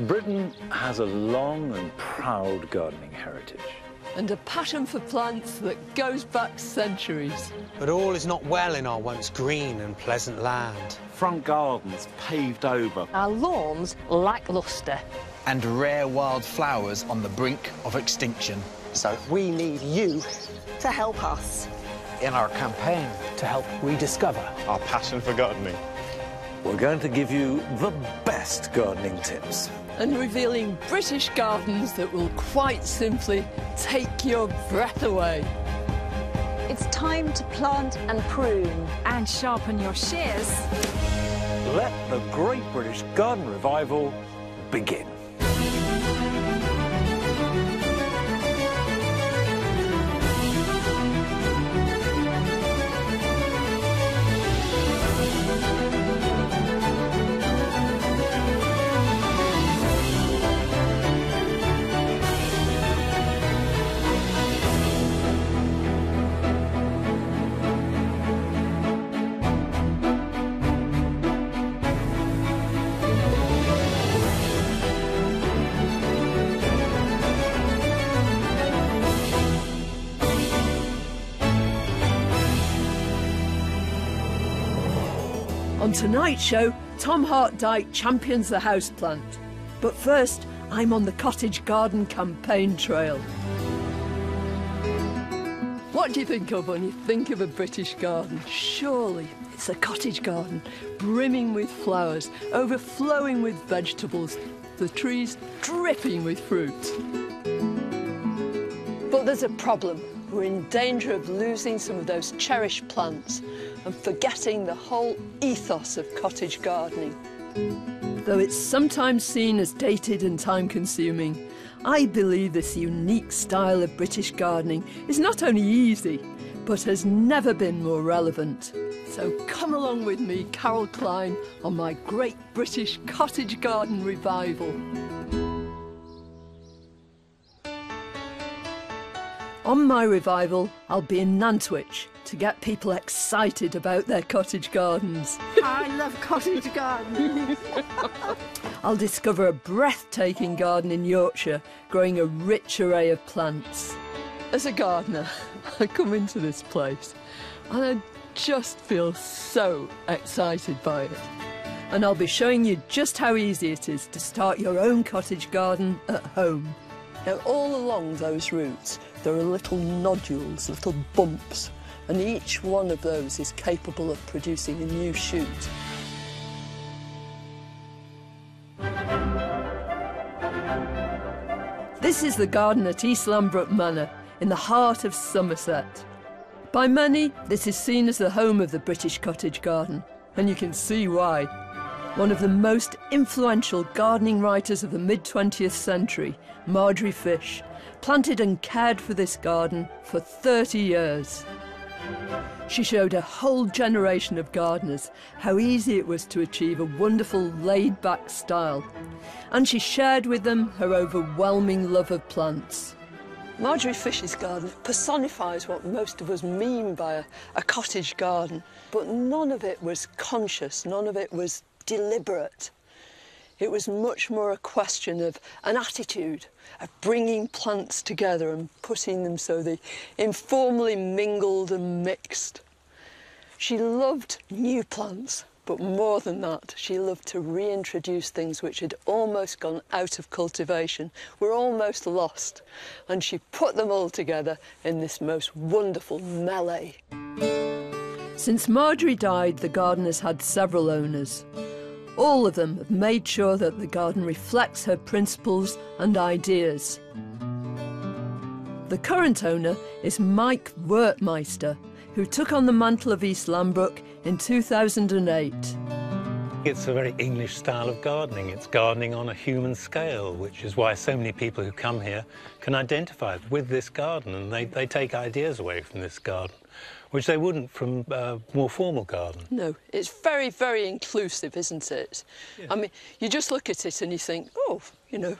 Britain has a long and proud gardening heritage. And a passion for plants that goes back centuries. But all is not well in our once green and pleasant land. Front gardens paved over. Our lawns lacklustre. And rare wild flowers on the brink of extinction. So we need you to help us. In our campaign to help rediscover our passion for gardening. We're going to give you the best gardening tips. And revealing British gardens that will quite simply take your breath away. It's time to plant and prune. And sharpen your shears. Let the Great British Garden Revival begin. On tonight's show, Tom Hart Dyke champions the houseplant. But first, I'm on the cottage garden campaign trail. What do you think of when you think of a British garden? Surely it's a cottage garden, brimming with flowers, overflowing with vegetables, the trees dripping with fruit. But there's a problem. We're in danger of losing some of those cherished plants and forgetting the whole ethos of cottage gardening. Though it's sometimes seen as dated and time-consuming, I believe this unique style of British gardening is not only easy, but has never been more relevant. So come along with me, Carol Klein, on my Great British Cottage Garden Revival. On my revival, I'll be in Nantwich to get people excited about their cottage gardens. I love cottage gardens. I'll discover a breathtaking garden in Yorkshire, growing a rich array of plants. As a gardener, I come into this place and I just feel so excited by it. And I'll be showing you just how easy it is to start your own cottage garden at home. Now, all along those routes, there are little nodules, little bumps, and each one of those is capable of producing a new shoot. This is the garden at East Lambrook Manor, in the heart of Somerset. By many, this is seen as the home of the British cottage garden, and you can see why. One of the most influential gardening writers of the mid-20th century, Marjorie Fish, planted and cared for this garden for 30 years. She showed a whole generation of gardeners how easy it was to achieve a wonderful laid-back style, and she shared with them her overwhelming love of plants. Marjorie Fish's garden personifies what most of us mean by a cottage garden, but none of it was conscious, none of it was deliberate. It was much more a question of an attitude, of bringing plants together and putting them so they informally mingled and mixed. She loved new plants, but more than that, she loved to reintroduce things which had almost gone out of cultivation, were almost lost, and she put them all together in this most wonderful melee. Since Marjorie died, the garden has had several owners. All of them have made sure that the garden reflects her principles and ideas. The current owner is Mike Wertmeister, who took on the mantle of East Lambrook in 2008. It's a very English style of gardening. It's gardening on a human scale, which is why so many people who come here can identify with this garden, and they take ideas away from this garden, which they wouldn't from a more formal garden. No, it's very, very inclusive, isn't it? Yeah. I mean, you just look at it and you think, oh, you know,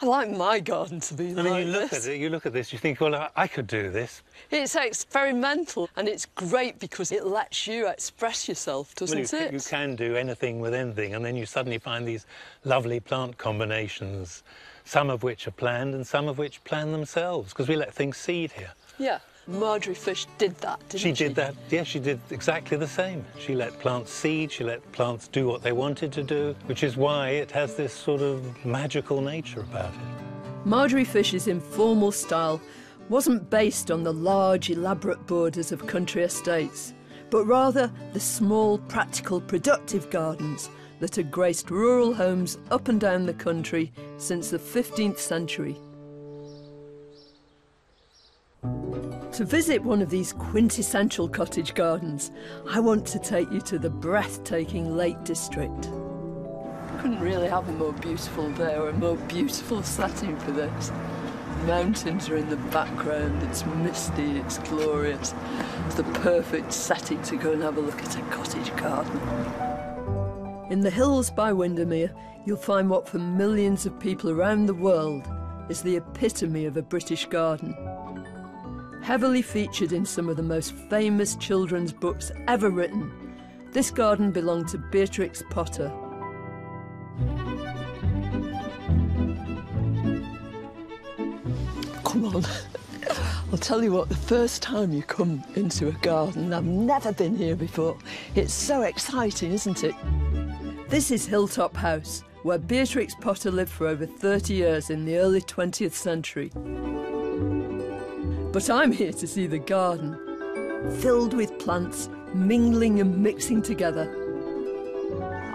I like my garden to be like mean, this. you look at this, you think, well, I could do this. It's experimental, and it's great because it lets you express yourself, doesn't it? You can do anything with anything, and then you suddenly find these lovely plant combinations, some of which are planned and some of which plan themselves, because we let things seed here. Yeah. Marjorie Fish did that, didn't she? She did that, yeah, she did exactly the same. She let plants seed, she let plants do what they wanted to do, which is why it has this sort of magical nature about it. Marjorie Fish's informal style wasn't based on the large, elaborate borders of country estates, but rather the small, practical, productive gardens that had graced rural homes up and down the country since the 15th century. To visit one of these quintessential cottage gardens, I want to take you to the breathtaking Lake District. Couldn't really have a more beautiful day or a more beautiful setting for this. Mountains are in the background, it's misty, it's glorious. It's the perfect setting to go and have a look at a cottage garden. In the hills by Windermere, you'll find what for millions of people around the world is the epitome of a British garden. Heavily featured in some of the most famous children's books ever written, this garden belonged to Beatrix Potter. Come on, I'll tell you what, the first time you come into a garden, I've never been here before, it's so exciting, isn't it? This is Hilltop House, where Beatrix Potter lived for over 30 years in the early 20th century. But I'm here to see the garden, filled with plants, mingling and mixing together.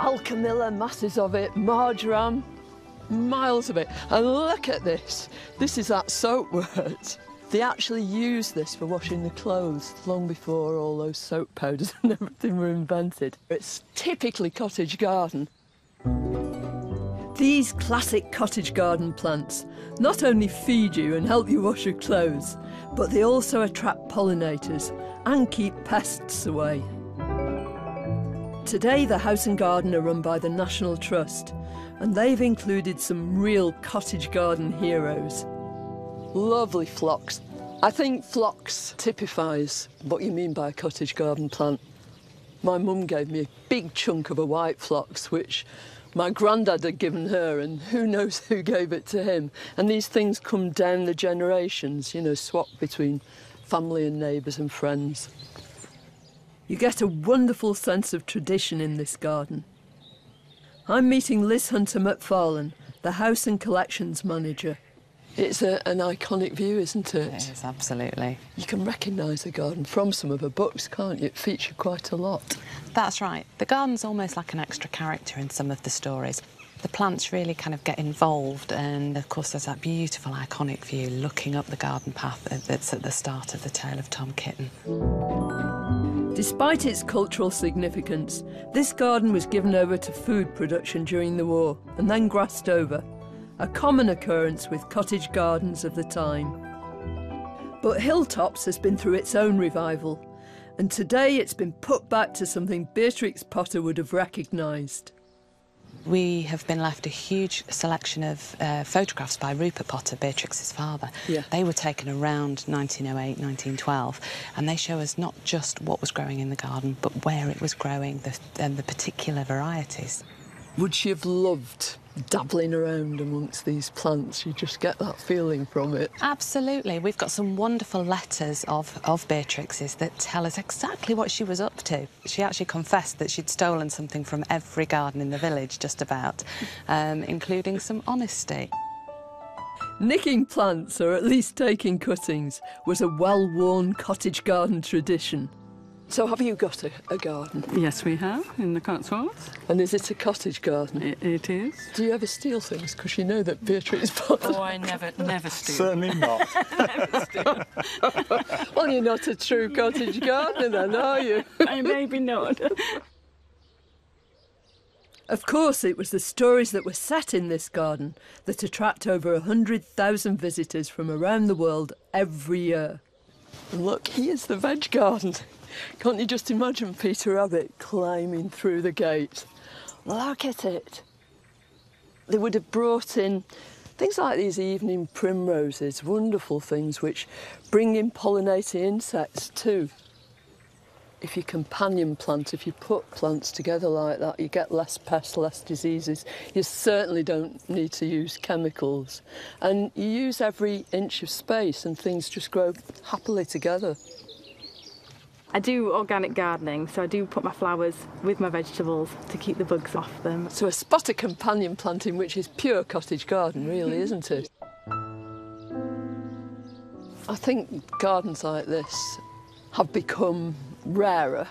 Alchemilla, masses of it, marjoram, miles of it. And look at this. This is that soap wort. They actually used this for washing the clothes long before all those soap powders and everything were invented. It's typically cottage garden. These classic cottage garden plants not only feed you and help you wash your clothes, but they also attract pollinators and keep pests away. Today, the house and garden are run by the National Trust, and they've included some real cottage garden heroes. Lovely phlox. I think phlox typifies what you mean by a cottage garden plant. My mum gave me a big chunk of a white phlox, which my granddad had given her, and who knows who gave it to him. And these things come down the generations, you know, swapped between family and neighbours and friends. You get a wonderful sense of tradition in this garden. I'm meeting Liz Hunter McFarlane, the House and Collections Manager. It's an iconic view, isn't it? It is, absolutely. You can recognise the garden from some of her books, can't you? It features quite a lot. That's right. The garden's almost like an extra character in some of the stories. The plants really kind of get involved, and of course there's that beautiful iconic view looking up the garden path that's at the start of the tale of Tom Kitten. Despite its cultural significance, this garden was given over to food production during the war and then grassed over, a common occurrence with cottage gardens of the time. But Hilltops has been through its own revival, and today it's been put back to something Beatrix Potter would have recognised. We have been left a huge selection of photographs by Rupert Potter, Beatrix's father. Yeah. They were taken around 1908, 1912, and they show us not just what was growing in the garden, but where it was growing and the particular varieties. Would she have loved dabbling around amongst these plants? You just get that feeling from it. Absolutely. We've got some wonderful letters of Beatrix's that tell us exactly what she was up to. She actually confessed that she'd stolen something from every garden in the village, just about, including some honesty. Nicking plants, or at least taking cuttings, was a well-worn cottage garden tradition. So have you got a garden? Yes, we have, in the Cotswolds. And is it a cottage garden? It is. Do you ever steal things? Because you know that Beatrix Potter... Oh, I never steal. Certainly not. Never steal. Well, you're not a true cottage gardener then, are you? Maybe not. Of course, it was the stories that were set in this garden that attract over 100,000 visitors from around the world every year. And look, here's the veg garden. Can't you just imagine Peter Rabbit climbing through the gate? Look at it. They would have brought in Things like these evening primroses, wonderful things which bring in pollinating insects too. If you companion plant, if you put plants together like that, you get less pests, less diseases. You certainly don't need to use chemicals. And you use every inch of space and things just grow happily together. I do organic gardening, so I do put my flowers with my vegetables to keep the bugs off them. So a spot of companion planting, which is pure cottage garden, really, isn't it? I think gardens like this have become rarer,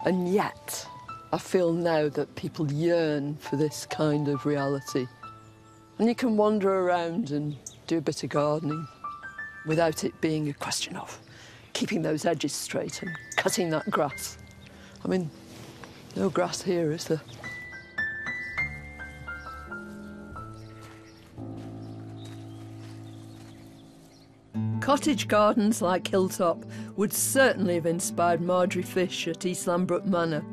and yet I feel now that people yearn for this kind of reality. And you can wander around and do a bit of gardening without it being a question of keeping those edges straight and cutting that grass. I mean, no grass here, is there? Cottage gardens like Hilltop would certainly have inspired Marjorie Fish at East Lambrook Manor,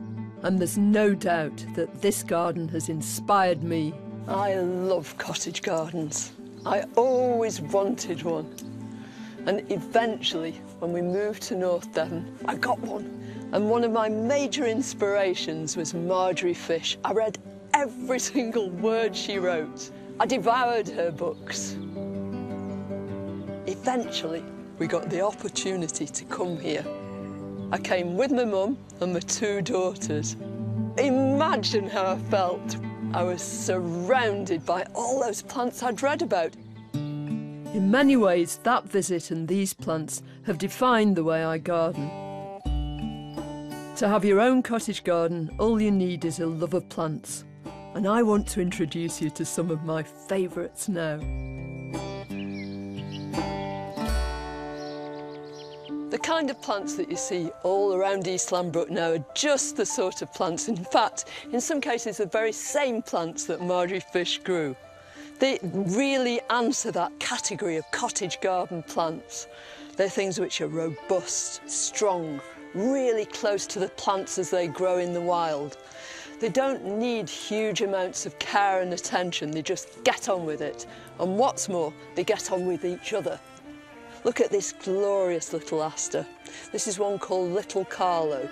and there's no doubt that this garden has inspired me. I love cottage gardens. I always wanted one. And eventually, when we moved to North Devon, I got one. And one of my major inspirations was Marjorie Fish. I read every single word she wrote. I devoured her books. Eventually, we got the opportunity to come here. I came with my mum and my 2 daughters. Imagine how I felt. I was surrounded by all those plants I'd read about. In many ways, that visit and these plants have defined the way I garden. To have your own cottage garden, all you need is a love of plants. And I want to introduce you to some of my favourites now. The kind of plants that you see all around East Lambrook now are just the sort of plants, in fact, in some cases the very same plants that Marjorie Fish grew. They really answer that category of cottage garden plants. They're things which are robust, strong, really close to the plants as they grow in the wild. They don't need huge amounts of care and attention, they just get on with it. And what's more, they get on with each other. Look at this glorious little aster. This is one called Little Carlo.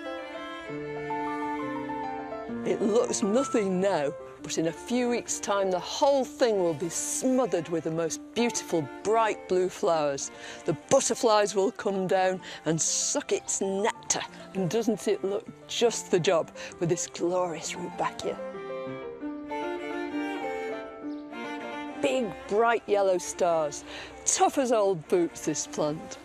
It looks nothing now, but in a few weeks' time, the whole thing will be smothered with the most beautiful bright blue flowers. The butterflies will come down and suck its nectar. And doesn't it look just the job with this glorious rudbeckia? Big, bright yellow stars. Tough as old boots, this plant.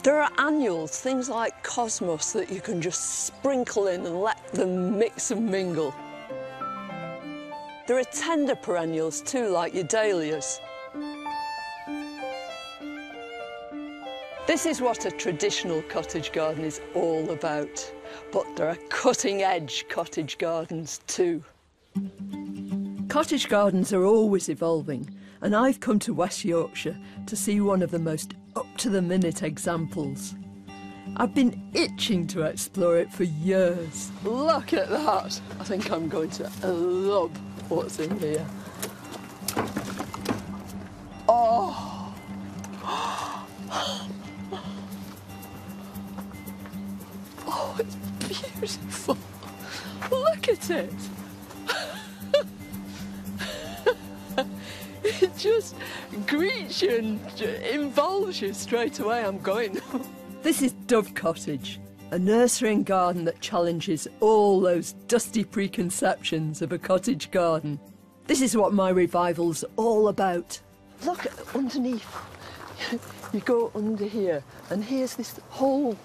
There are annuals, things like cosmos, that you can just sprinkle in and let them mix and mingle. There are tender perennials too, like your dahlias. This is what a traditional cottage garden is all about. But there are cutting-edge cottage gardens too. Cottage gardens are always evolving, and I've come to West Yorkshire to see one of the most up-to-the-minute examples. I've been itching to explore it for years. Look at that! I think I'm going to love what's in here. Oh! Oh, it's beautiful. Look at it. It just greets you and involves you straight away. I'm going. This is Dove Cottage, a nursery and garden that challenges all those dusty preconceptions of a cottage garden. This is what my revival's all about. Look underneath. You go under here, and here's this whole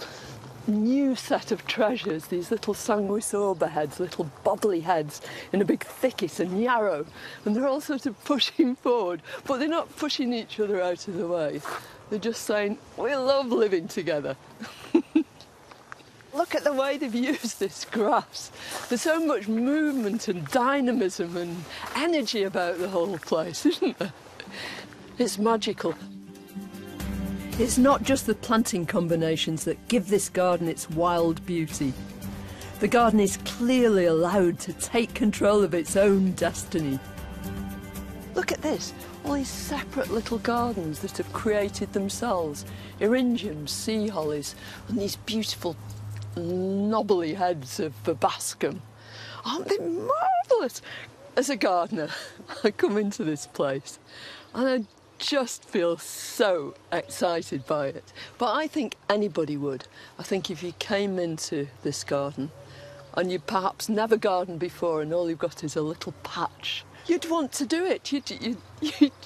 new set of treasures, these little sanguisorba heads, little bobbly heads in a big thicket and yarrow, and they're all sort of pushing forward, but they're not pushing each other out of the way. They're just saying, we love living together. Look at the way they've used this grass. There's so much movement and dynamism and energy about the whole place, isn't there? It's magical. It's not just the planting combinations that give this garden its wild beauty. The garden is clearly allowed to take control of its own destiny. Look at this, all these separate little gardens that have created themselves. Eryngiums, sea hollies, and these beautiful knobbly heads of verbascum. Aren't they marvellous? As a gardener, I come into this place and I just feel so excited by it. But I think anybody would. I think if you came into this garden and you perhaps never gardened before and all you've got is a little patch, you'd want to do it.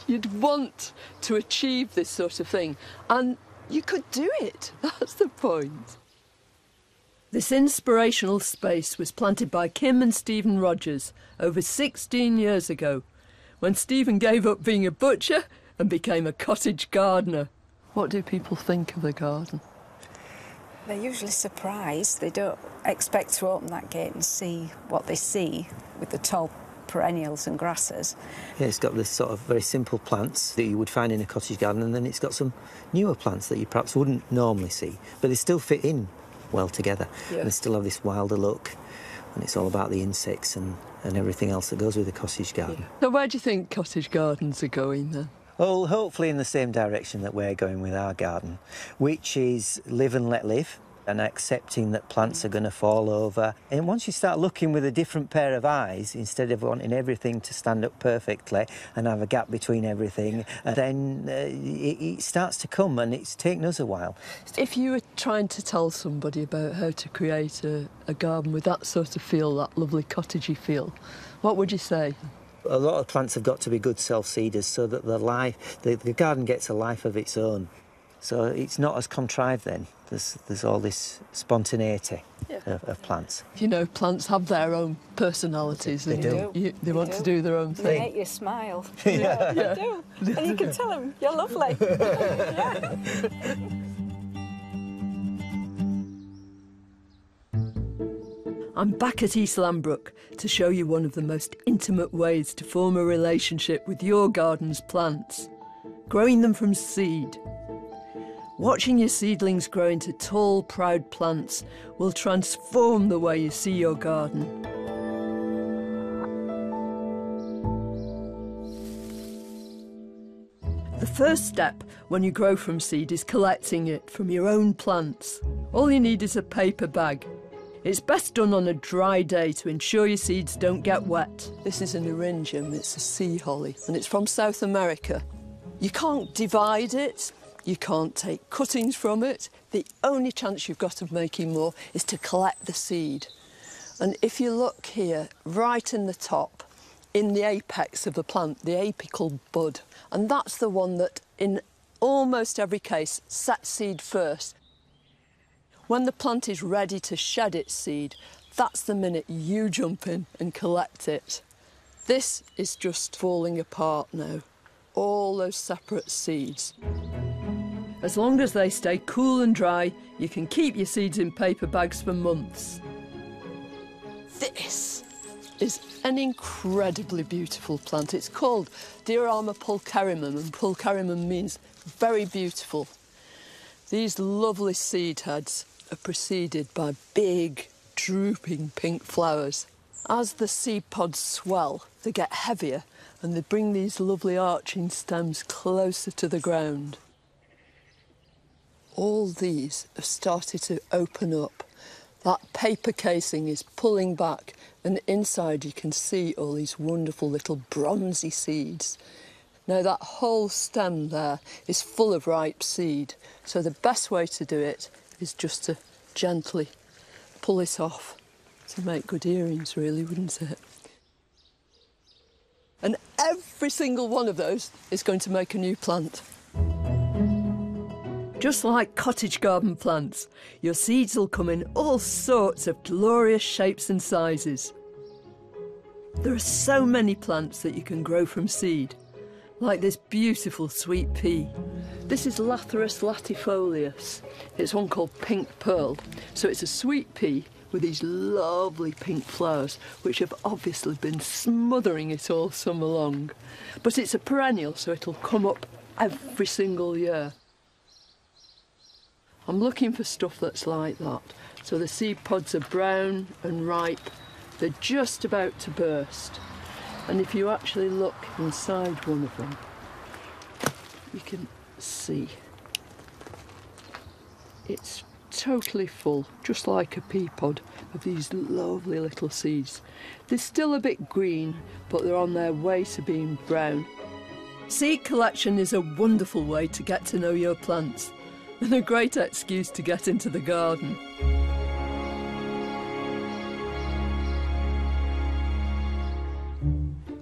You'd want to achieve this sort of thing. And you could do it. That's the point. This inspirational space was planted by Kim and Stephen Rogers over 16 years ago, when Stephen gave up being a butcher and became a cottage gardener. What do people think of the garden? They're usually surprised. They don't expect to open that gate and see what they see with the tall perennials and grasses. Yeah, it's got this sort of very simple plants that you would find in a cottage garden, and then it's got some newer plants that you perhaps wouldn't normally see, but they still fit in well together. Yeah. And they still have this wilder look, and it's all about the insects and everything else that goes with a cottage garden. Yeah. So where do you think cottage gardens are going then? Well, hopefully in the same direction that we're going with our garden, which is live and let live, and accepting that plants are going to fall over. And once you start looking with a different pair of eyes, instead of wanting everything to stand up perfectly and have a gap between everything, then it starts to come, and it's taken us a while. If you were trying to tell somebody about how to create a garden with that sort of feel, that lovely cottagey feel, what would you say? A lot of plants have got to be good self-seeders so that the garden gets a life of its own. So it's not as contrived then. There's all this spontaneity of plants. You know, plants have their own personalities. They do. They want to do their own thing. They make you smile. Yeah. They do. And you can tell them, you're lovely. Yeah. I'm back at East Lambrook to show you one of the most intimate ways to form a relationship with your garden's plants. Growing them from seed. Watching your seedlings grow into tall, proud plants will transform the way you see your garden. The first step when you grow from seed is collecting it from your own plants. All you need is a paper bag. It's best done on a dry day to ensure your seeds don't get wet. This is an eryngium, it's a sea holly, and it's from South America. You can't divide it, you can't take cuttings from it. The only chance you've got of making more is to collect the seed. And if you look here, right in the top, in the apex of the plant, the apical bud, and that's the one that, in almost every case, sets seed first. When the plant is ready to shed its seed, that's the minute you jump in and collect it. This is just falling apart now. All those separate seeds. As long as they stay cool and dry, you can keep your seeds in paper bags for months. This is an incredibly beautiful plant. It's called Diarmuid pulcherrimum, and pulcherrimum means very beautiful. These lovely seed heads are preceded by big, drooping pink flowers. As the seed pods swell, they get heavier and they bring these lovely arching stems closer to the ground. All these have started to open up. That paper casing is pulling back, and inside you can see all these wonderful little bronzy seeds. Now that whole stem there is full of ripe seed, so the best way to do it is just to gently pull it off to make good earrings, really, wouldn't it? And every single one of those is going to make a new plant. Just like cottage garden plants, your seeds will come in all sorts of glorious shapes and sizes. There are so many plants that you can grow from seed, like this beautiful sweet pea. This is Lathyrus latifolius. It's one called pink pearl. So it's a sweet pea with these lovely pink flowers, which have obviously been smothering it all summer long. But it's a perennial, so it'll come up every single year. I'm looking for stuff that's like that. So the seed pods are brown and ripe. They're just about to burst. And if you actually look inside one of them, you can see it's totally full, just like a pea pod, of these lovely little seeds. They're still a bit green, but they're on their way to being brown. Seed collection is a wonderful way to get to know your plants, and a great excuse to get into the garden.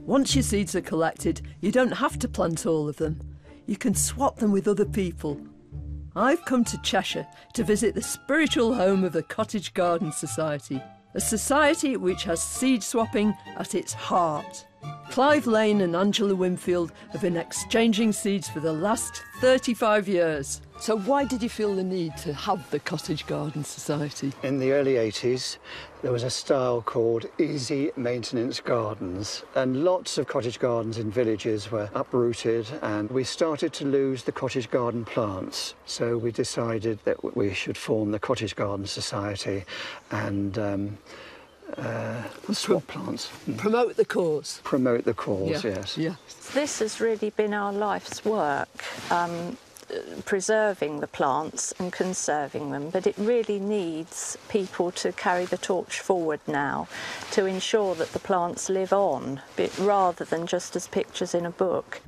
Once your seeds are collected, you don't have to plant all of them. You can swap them with other people. I've come to Cheshire to visit the spiritual home of the Cottage Garden Society, a society which has seed swapping at its heart. Clive Lane and Angela Winfield have been exchanging seeds for the last 35 years. So why did you feel the need to have the Cottage Garden Society? In the early 80s, there was a style called easy maintenance gardens, and lots of cottage gardens in villages were uprooted, and we started to lose the cottage garden plants. So we decided that we should form the Cottage Garden Society and swap plants. Promote the cause. Promote the cause, yeah. Yes. Yeah. This has really been our life's work, preserving the plants and conserving them, but it really needs people to carry the torch forward now to ensure that the plants live on, rather than just as pictures in a book.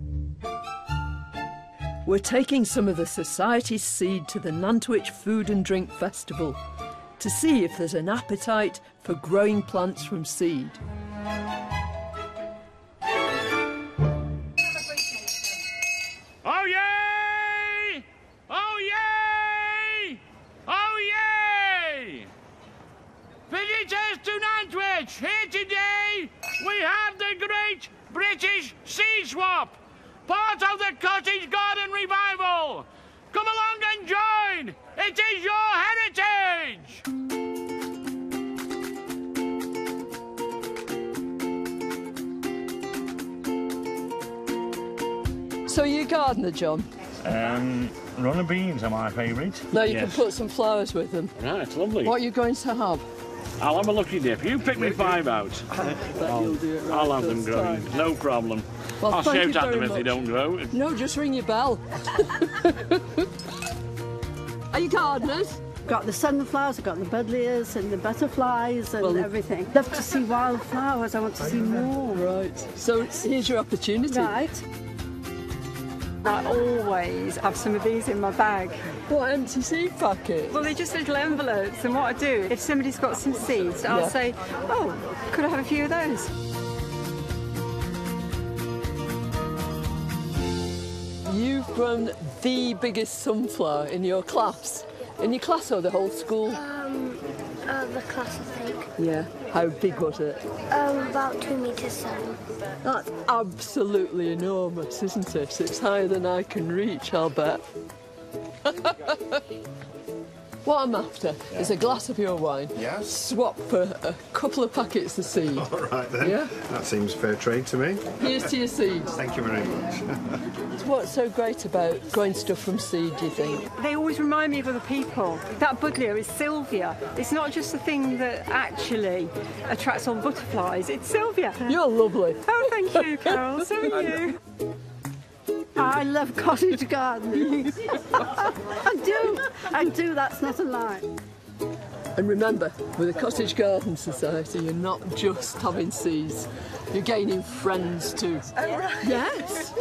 We're taking some of the Society's seed to the Nantwich Food and Drink Festival to see if there's an appetite for growing plants from seed. Oh yay! Oh yay! Oh yay! Visitors to Nantwich, here today we have the Great British Seed Swap, part of the Cottage Garden Revival. Come along and join! It is your heritage! So you a gardener, John? Runner beans are my favourite. No, you can put some flowers with them. Right, lovely. What are you going to have? I'll have a lucky dip. You pick me 5 out. I'll have them growing, no problem. Well, I'll shout at them if they don't grow. No, just ring your bell. Are you gardeners? Got the sunflowers, I've got the buddleias and the butterflies and everything. Love to see wildflowers, I want to see more. Right, so here's your opportunity. Right. I always have some of these in my bag. What, empty seed packets? Well, they're just little envelopes, and what I do, if somebody's got some seeds, I'll say, oh, could I have a few of those? You've grown the biggest sunflower in your class. In your class or the whole school? The class, I think. Yeah. How big was it? About 2 meters long. That's absolutely enormous, isn't it? It's higher than I can reach, I'll bet. What I'm after is a glass of your wine. Yes. Swap for a couple of packets of seed. All right then. Yeah? That seems fair trade to me. Here's to your seeds. Thank you very much. What's so great about growing stuff from seed, do you think? They always remind me of other people. That buddleia is Sylvia. It's not just the thing that actually attracts all the butterflies, it's Sylvia. You're lovely. Oh, thank you, Carol. So are you. I love cottage gardening. I do, that's not a lie. And remember, with the Cottage Garden Society, you're not just having seeds, you're gaining friends too. Oh, right. Yes.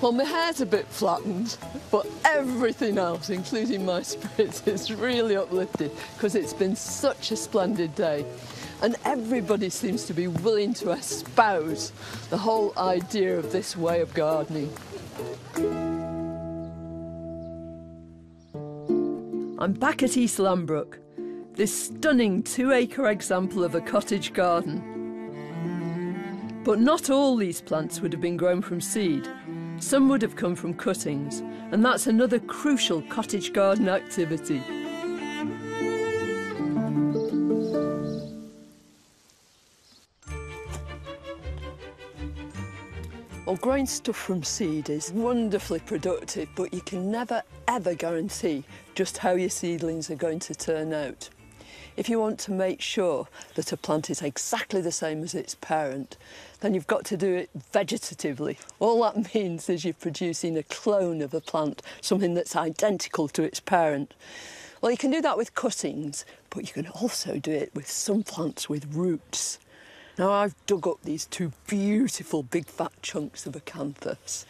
Well, my hair's a bit flattened, but everything else, including my spirits, is really uplifted because it's been such a splendid day. And everybody seems to be willing to espouse the whole idea of this way of gardening. I'm back at East Lambrook, this stunning 2-acre example of a cottage garden. But not all these plants would have been grown from seed. Some would have come from cuttings, and that's another crucial cottage garden activity. Well, growing stuff from seed is wonderfully productive, but you can never, ever guarantee just how your seedlings are going to turn out. If you want to make sure that a plant is exactly the same as its parent, then you've got to do it vegetatively. All that means is you're producing a clone of a plant, something that's identical to its parent. Well, you can do that with cuttings, but you can also do it with some plants with roots. Now, I've dug up these two beautiful big fat chunks of acanthus.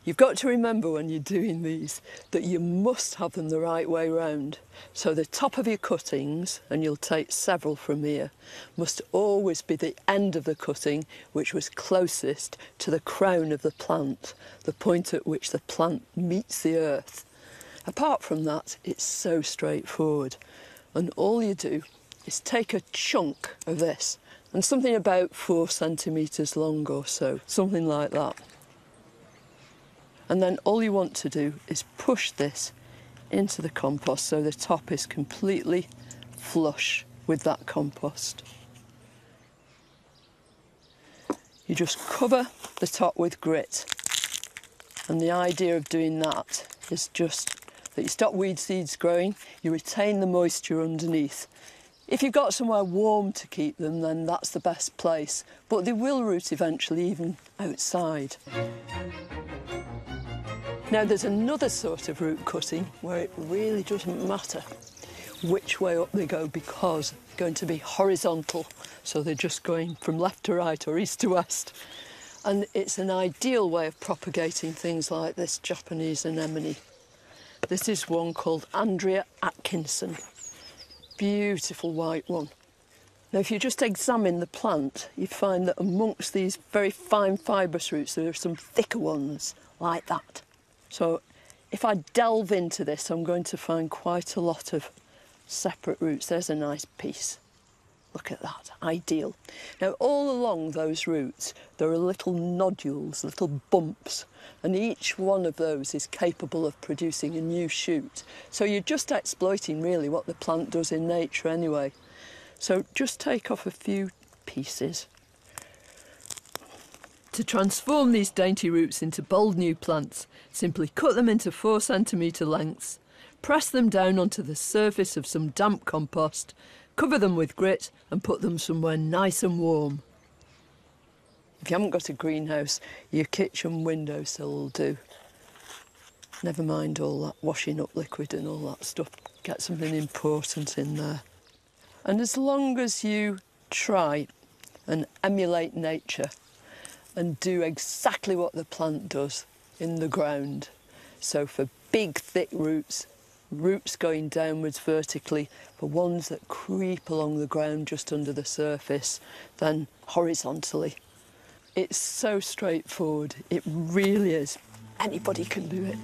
You've got to remember when you're doing these that you must have them the right way round. So the top of your cuttings, and you'll take several from here, must always be the end of the cutting which was closest to the crown of the plant, the point at which the plant meets the earth. Apart from that, it's so straightforward. And all you do is take a chunk of this, and something about 4 centimetres long or so, something like that. And then all you want to do is push this into the compost so the top is completely flush with that compost. You just cover the top with grit. And the idea of doing that is just that you stop weed seeds growing, you retain the moisture underneath. If you've got somewhere warm to keep them, then that's the best place. But they will root eventually, even outside. Now, there's another sort of root cutting where it really doesn't matter which way up they go because they're going to be horizontal. So they're just going from left to right or east to west. And it's an ideal way of propagating things like this Japanese anemone. This is one called Andrea Atkinson. Beautiful white one. Now, if you just examine the plant, you find that amongst these very fine fibrous roots, there are some thicker ones like that. So if I delve into this, I'm going to find quite a lot of separate roots. There's a nice piece. Look at that, ideal. Now, all along those roots, there are little nodules, little bumps, and each one of those is capable of producing a new shoot. So you're just exploiting really what the plant does in nature anyway. So just take off a few pieces. To transform these dainty roots into bold new plants, simply cut them into 4 centimetre lengths, press them down onto the surface of some damp compost, cover them with grit and put them somewhere nice and warm. If you haven't got a greenhouse, your kitchen windowsill will do. Never mind all that washing up liquid and all that stuff. Get something important in there. And as long as you try and emulate nature and do exactly what the plant does in the ground, so for big, thick roots, roots going downwards vertically, for ones that creep along the ground just under the surface, then horizontally. It's so straightforward, it really is. Anybody can do it.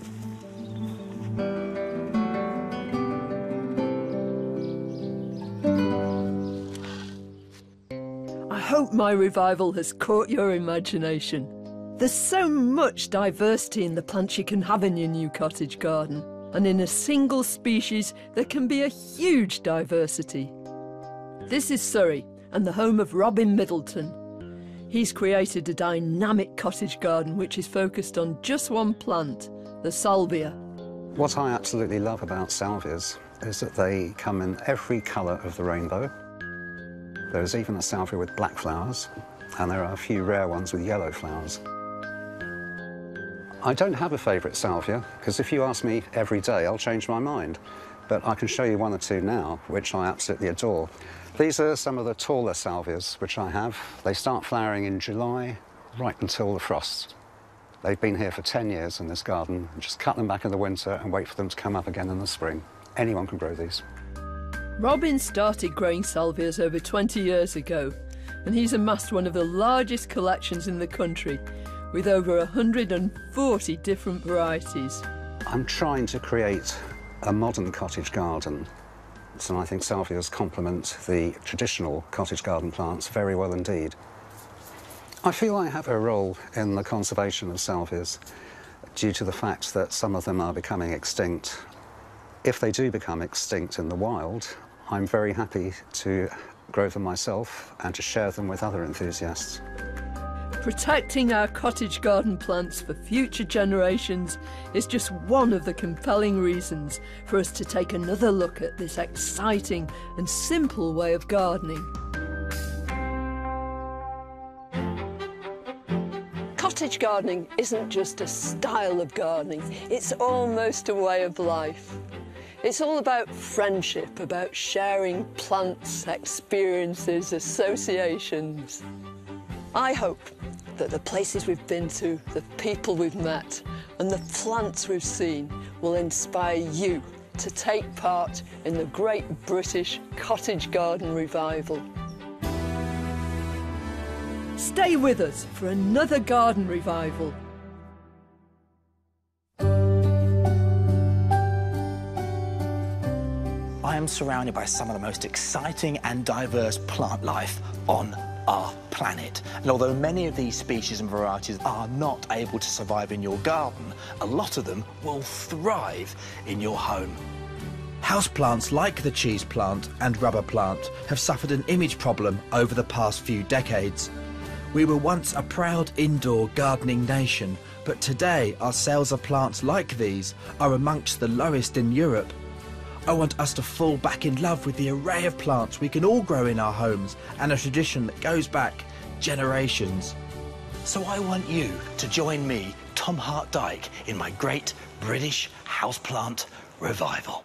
I hope my revival has caught your imagination. There's so much diversity in the plants you can have in your new cottage garden. And in a single species, there can be a huge diversity. This is Surrey and the home of Robin Middleton. He's created a dynamic cottage garden which is focused on just one plant, the salvia. What I absolutely love about salvias is that they come in every colour of the rainbow. There's even a salvia with black flowers, and there are a few rare ones with yellow flowers. I don't have a favourite salvia, because if you ask me every day, I'll change my mind. But I can show you one or two now, which I absolutely adore. These are some of the taller salvias which I have. They start flowering in July, right until the frost. They've been here for 10 years in this garden. Just cut them back in the winter and wait for them to come up again in the spring. Anyone can grow these. Robin started growing salvias over 20 years ago, and he's amassed one of the largest collections in the country, with over 140 different varieties. I'm trying to create a modern cottage garden, so I think salvias complement the traditional cottage garden plants very well indeed. I feel I have a role in the conservation of salvias due to the fact that some of them are becoming extinct. If they do become extinct in the wild, I'm very happy to grow them myself and to share them with other enthusiasts. Protecting our cottage garden plants for future generations is just one of the compelling reasons for us to take another look at this exciting and simple way of gardening. Cottage gardening isn't just a style of gardening, it's almost a way of life. It's all about friendship, about sharing plants, experiences, associations. I hope that the places we've been to, the people we've met, and the plants we've seen will inspire you to take part in the great British cottage garden revival. Stay with us for another garden revival. I am surrounded by some of the most exciting and diverse plant life on our planet. And although many of these species and varieties are not able to survive in your garden, a lot of them will thrive in your home. Houseplants like the cheese plant and rubber plant have suffered an image problem over the past few decades. We were once a proud indoor gardening nation, but today our sales of plants like these are amongst the lowest in Europe. I want us to fall back in love with the array of plants we can all grow in our homes and a tradition that goes back generations. So I want you to join me, Tom Hart Dyke, in my great British houseplant revival.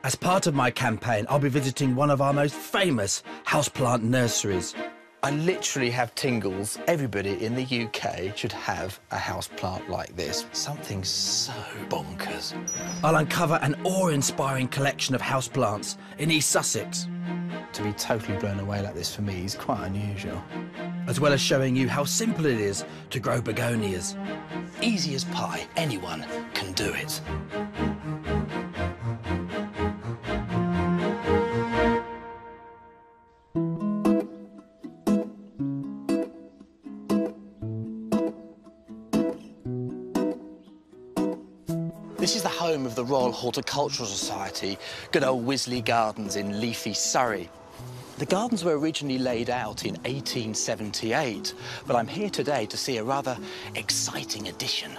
As part of my campaign, I'll be visiting one of our most famous houseplant nurseries. I literally have tingles. Everybody in the UK should have a houseplant like this. Something so bonkers. I'll uncover an awe-inspiring collection of houseplants in East Sussex. To be totally blown away like this for me is quite unusual. As well as showing you how simple it is to grow begonias. Easy as pie, anyone can do it. This is the home of the Royal Horticultural Society, good old Wisley Gardens in leafy Surrey. The gardens were originally laid out in 1878, but I'm here today to see a rather exciting addition.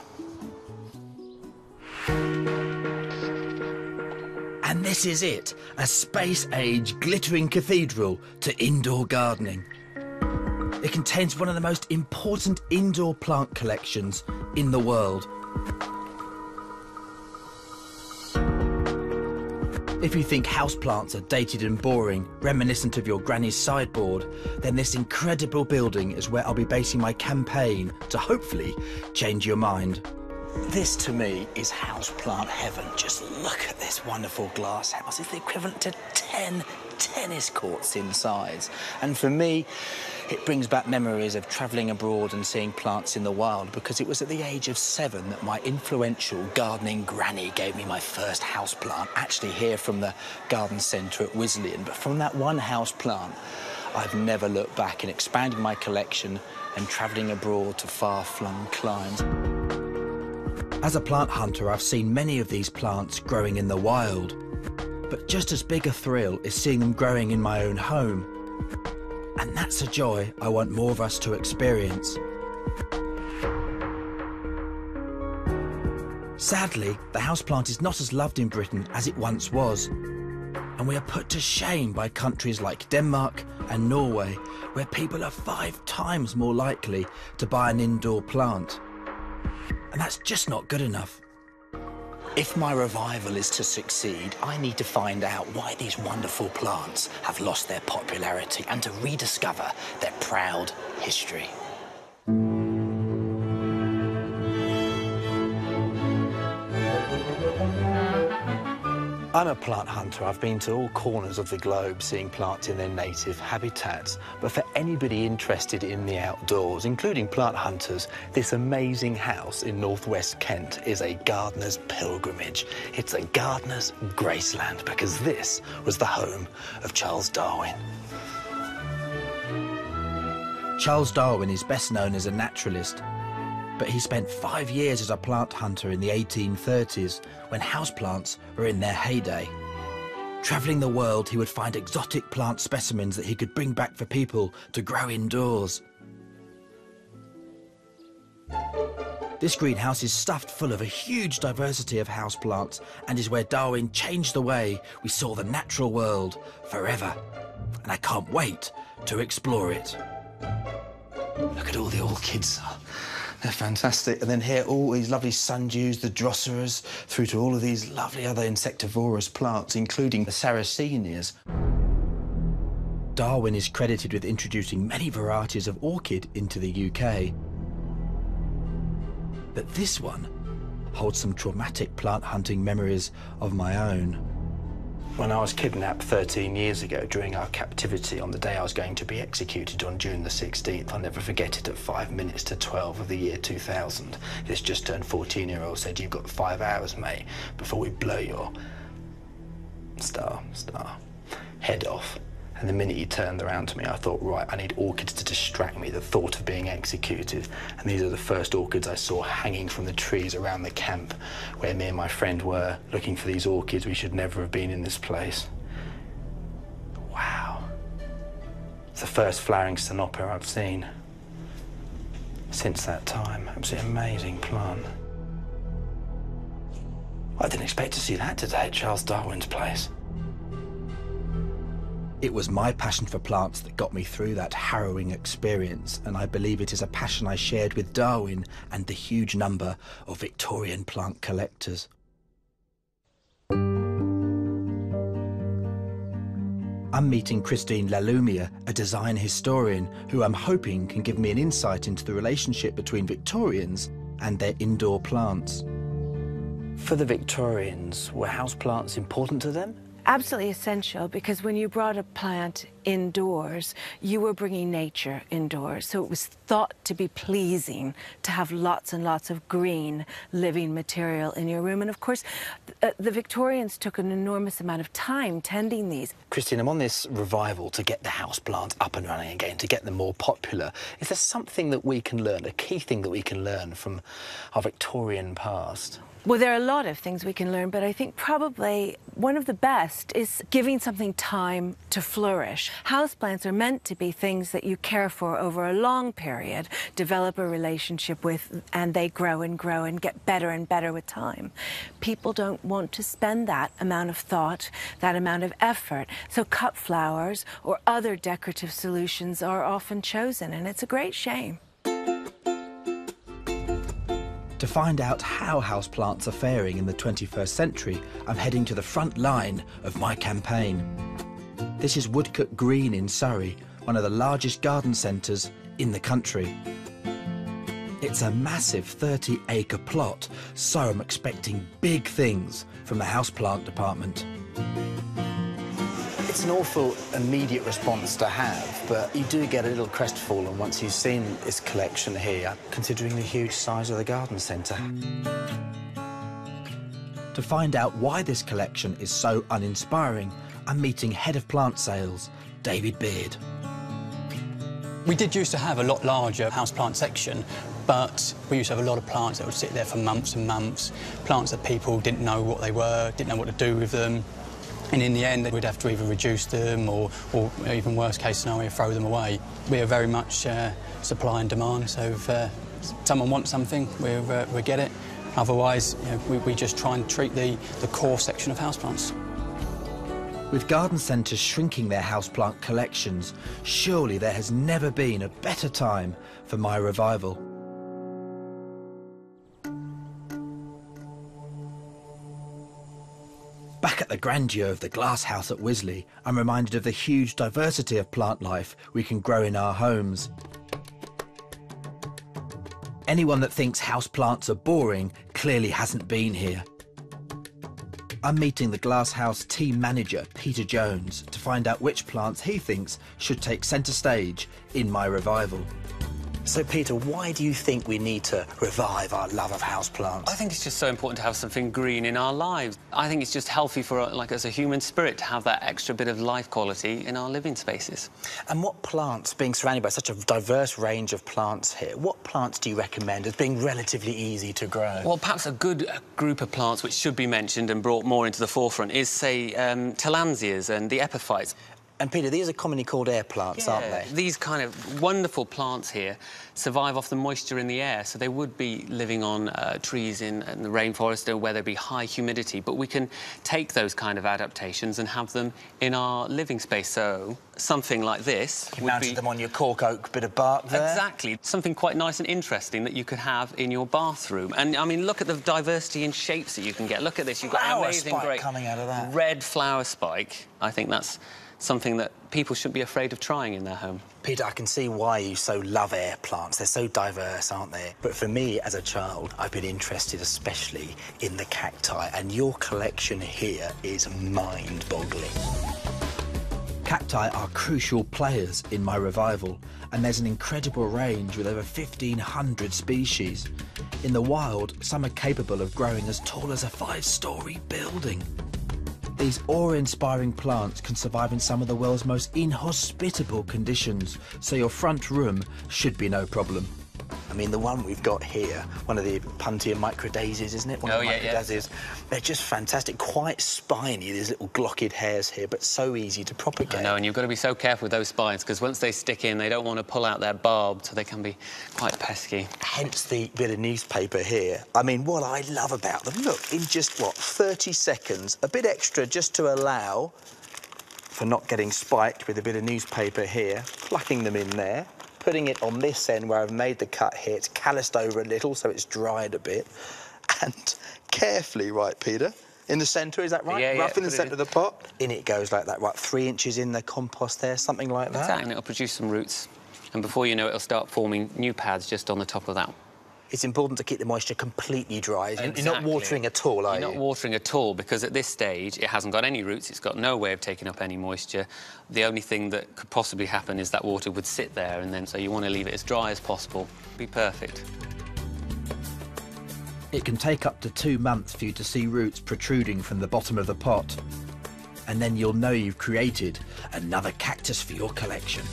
And this is it, a space-age glittering cathedral to indoor gardening. It contains one of the most important indoor plant collections in the world. If you think houseplants are dated and boring, reminiscent of your granny's sideboard, then this incredible building is where I'll be basing my campaign to hopefully change your mind. This, to me, is houseplant heaven. Just look at this wonderful glass house. It's the equivalent to 10 tennis courts in size. And for me, it brings back memories of travelling abroad and seeing plants in the wild, because it was at the age of 7 that my influential gardening granny gave me my first houseplant, actually here from the garden centre at Wesleyan. But from that one houseplant, I've never looked back in expanding my collection and travelling abroad to far-flung climes. As a plant hunter, I've seen many of these plants growing in the wild. But just as big a thrill is seeing them growing in my own home. And that's a joy I want more of us to experience. Sadly, the houseplant is not as loved in Britain as it once was. And we are put to shame by countries like Denmark and Norway, where people are 5 times more likely to buy an indoor plant. And that's just not good enough. If my revival is to succeed, I need to find out why these wonderful plants have lost their popularity and to rediscover their proud history. I'm a plant hunter. I've been to all corners of the globe seeing plants in their native habitats. But for anybody interested in the outdoors, including plant hunters, this amazing house in northwest Kent is a gardener's pilgrimage. It's a gardener's graceland, because this was the home of Charles Darwin. Charles Darwin is best known as a naturalist, but he spent 5 years as a plant hunter in the 1830s, when houseplants were in their heyday. Travelling the world, he would find exotic plant specimens that he could bring back for people to grow indoors. This greenhouse is stuffed full of a huge diversity of houseplants and is where Darwin changed the way we saw the natural world forever. And I can't wait to explore it. Look at all the orchids. They're fantastic. And then here, all these lovely sundews, the drosseras, through to all of these lovely other insectivorous plants, including the sarracenias. Darwin is credited with introducing many varieties of orchid into the UK. But this one holds some traumatic plant hunting memories of my own. When I was kidnapped 13 years ago during our captivity on the day I was going to be executed on June the 16th, I'll never forget it, at 5 minutes to 12 of the year 2000. This just turned 14-year-old said, "You've got 5 hours, mate, before we blow your star head off." And the minute he turned around to me, I thought, right, I need orchids to distract me, the thought of being executed. And these are the first orchids I saw hanging from the trees around the camp where me and my friend were looking for these orchids. We should never have been in this place. Wow. It's the first flowering Sinopia I've seen since that time. Absolutely amazing plant. I didn't expect to see that today at Charles Darwin's place. It was my passion for plants that got me through that harrowing experience, and I believe it is a passion I shared with Darwin and the huge number of Victorian plant collectors. I'm meeting Christine Lalumia, a design historian, who I'm hoping can give me an insight into the relationship between Victorians and their indoor plants. For the Victorians, were houseplants important to them? Absolutely essential, because when you brought a plant indoors, you were bringing nature indoors. So it was thought to be pleasing to have lots and lots of green, living material in your room. And of course, the Victorians took an enormous amount of time tending these. Christine, I'm on this revival to get the houseplants up and running again, to get them more popular. Is there something that we can learn, a key thing that we can learn from our Victorian past? Well, there are a lot of things we can learn, but I think probably one of the best is giving something time to flourish. Houseplants are meant to be things that you care for over a long period, develop a relationship with, and they grow and grow and get better and better with time. People don't want to spend that amount of thought, that amount of effort. So cut flowers or other decorative solutions are often chosen, and it's a great shame. To find out how houseplants are faring in the 21st century, I'm heading to the front line of my campaign. This is Woodcote Green in Surrey, one of the largest garden centres in the country. It's a massive 30-acre plot, so I'm expecting big things from the houseplant department. It's an awful immediate response to have, but you do get a little crestfallen once you've seen this collection here, considering the huge size of the garden centre. To find out why this collection is so uninspiring, I'm meeting Head of Plant Sales, David Beard. We did used to have a lot larger houseplant section, but we used to have a lot of plants that would sit there for months and months, plants that people didn't know what they were, didn't know what to do with them. And in the end, we'd have to either reduce them or even worst case scenario, throw them away. We are very much supply and demand, so if someone wants something, we get it. Otherwise, you know, we just try and treat the core section of houseplants. With garden centres shrinking their houseplant collections, surely there has never been a better time for my revival. Back at the grandeur of the glass house at Wisley, I'm reminded of the huge diversity of plant life we can grow in our homes. Anyone that thinks houseplants are boring clearly hasn't been here. I'm meeting the glasshouse team manager, Peter Jones, to find out which plants he thinks should take centre stage in my revival. So, Peter, why do you think we need to revive our love of houseplants? I think it's just so important to have something green in our lives. I think it's just healthy for, like, as a human spirit, to have that extra bit of life quality in our living spaces. And what plants, being surrounded by such a diverse range of plants here, what plants do you recommend as being relatively easy to grow? Well, perhaps a good group of plants which should be mentioned and brought more into the forefront is, say, tillandsias and the epiphytes. And Peter, these are commonly called air plants, aren't they? These kind of wonderful plants here survive off the moisture in the air, so they would be living on trees in the rainforest where there'd be high humidity, but we can take those kind of adaptations and have them in our living space. So something like this You mounted them on your cork oak bit of bark there. Exactly. Something quite nice and interesting that you could have in your bathroom. And, I mean, look at the diversity in shapes that you can get. Look at this. You've got an amazing, great coming out of that. red flower spike. I think that's something that people shouldn't be afraid of trying in their home. Peter, I can see why you so love air plants. They're so diverse, aren't they? But for me, as a child, I've been interested especially in the cacti, and your collection here is mind-boggling. Cacti are crucial players in my revival, and there's an incredible range with over 1,500 species. In the wild, some are capable of growing as tall as a 5-storey building. These awe-inspiring plants can survive in some of the world's most inhospitable conditions, so your front room should be no problem. I mean, the one we've got here, one of the Puntia microdaisies, isn't it? One of the microdaisies. They're just fantastic, quite spiny, these little glocked hairs here, but so easy to propagate. I know, and you've got to be so careful with those spines, because once they stick in, they don't want to pull out their barb, so they can be quite pesky. Hence the bit of newspaper here. I mean, what I love about them, look, in just, what, 30 seconds, a bit extra just to allow for not getting spiked with a bit of newspaper here, plucking them in there, putting it on this end where I've made the cut here. It's calloused over a little, so it's dried a bit. And carefully, right, Peter? In the centre, is that right? Yeah, Rough in the centre of the pot. In it goes like that, right? 3 inches in the compost there, something like that. Exactly, and it'll produce some roots. And before you know it, it'll start forming new pads just on the top of that. It's important to keep the moisture completely dry. Exactly. You're not watering at all, are you? You're not watering at all, because at this stage, it hasn't got any roots, it's got no way of taking up any moisture. The only thing that could possibly happen is that water would sit there, and then so you want to leave it as dry as possible. Be perfect. It can take up to 2 months for you to see roots protruding from the bottom of the pot. And then you'll know you've created another cactus for your collection.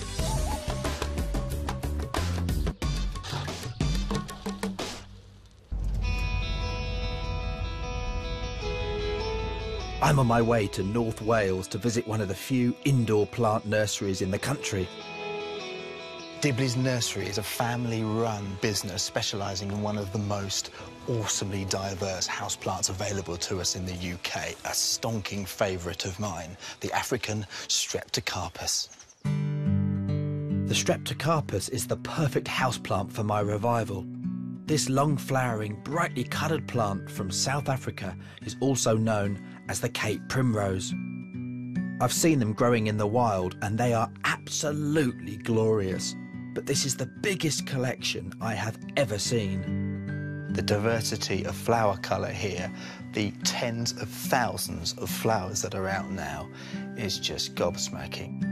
I'm on my way to North Wales to visit one of the few indoor plant nurseries in the country. Dibley's Nursery is a family-run business specialising in one of the most awesomely diverse houseplants available to us in the UK. A stonking favourite of mine, the African Streptocarpus. The Streptocarpus is the perfect houseplant for my revival. This long-flowering, brightly coloured plant from South Africa is also known as the Cape Primrose. I've seen them growing in the wild and they are absolutely glorious, but this is the biggest collection I have ever seen. The diversity of flower colour here, the tens of thousands of flowers that are out now, is just gobsmacking.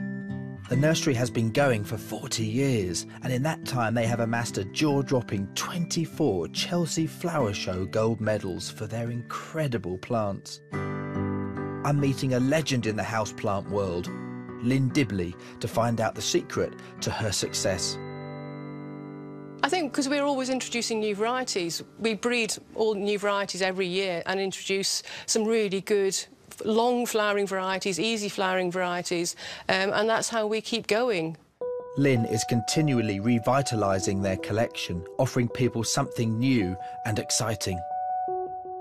The nursery has been going for 40 years, and in that time they have amassed a jaw-dropping 24 Chelsea Flower Show gold medals for their incredible plants. I'm meeting a legend in the houseplant world, Lynn Dibley, to find out the secret to her success. I think because we're always introducing new varieties, we breed all new varieties every year and introduce some really good long flowering varieties, easy flowering varieties, and that's how we keep going. Lynn is continually revitalising their collection, offering people something new and exciting.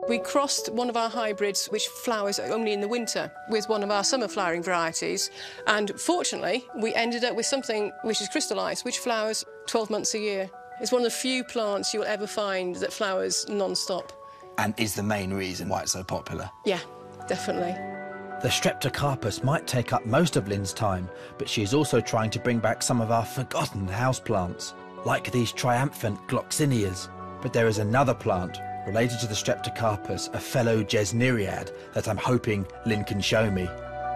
We crossed one of our hybrids, which flowers only in the winter, with one of our summer flowering varieties, and fortunately we ended up with something which is crystallised, which flowers 12 months a year. It's one of the few plants you'll ever find that flowers non-stop. And is the main reason why it's so popular? Yeah, definitely. The Streptocarpus might take up most of Lynn's time, but she's also trying to bring back some of our forgotten houseplants, like these triumphant gloxinias. But there is another plant related to the Streptocarpus, a fellow Gesneriad, that I'm hoping Lynn can show me.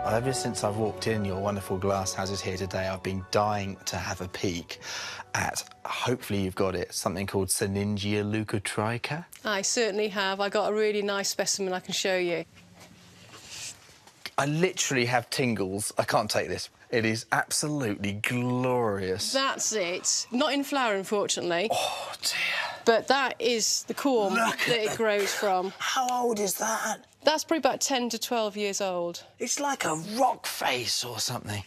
Ever since I've walked in your wonderful glass houses here today, I've been dying to have a peek at, hopefully you've got it, something called Syningia leucotricha. I certainly have. I got a really nice specimen I can show you. I literally have tingles. I can't take this. It is absolutely glorious. That's it. Not in flower, unfortunately. Oh, dear. But that is the corm that it grows from. How old is that? That's probably about 10 to 12 years old. It's like a rock face or something.